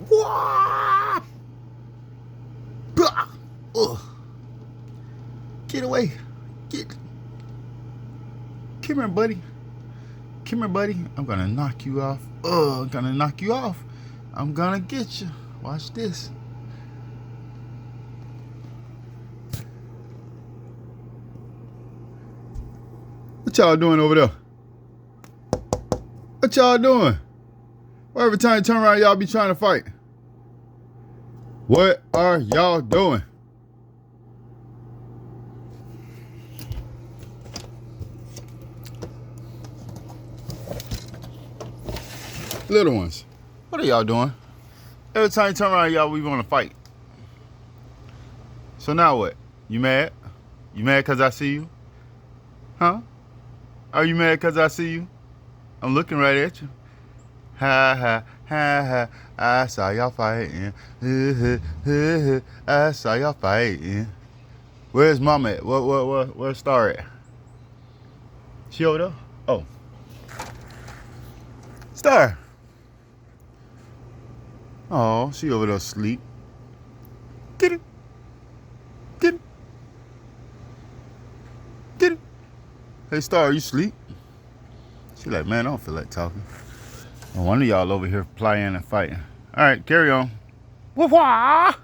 Wah! Blah! Ugh. Get away. Come here, buddy. Come here, buddy. I'm gonna knock you off. I'm gonna knock you off. I'm gonna get you. Watch this. What y'all doing over there? What y'all doing? Well, every time you turn around, y'all be trying to fight. What are y'all doing? Little ones, what are y'all doing? Every time you turn around, y'all, we want to fight. So now what? You mad? You mad because I see you? Huh? Are you mad because I see you? I'm looking right at you. Ha ha ha ha. I saw y'all fighting. I saw y'all fighting. Where's Mama at? Where's Star at? She over there? Oh. Star. Oh, she over there asleep. Get it. Get it. Get it. Hey, Star, you asleep? She like, man, I don't feel like talking. Well, one of y'all over here playing and fighting. All right, carry on. Wah-wah!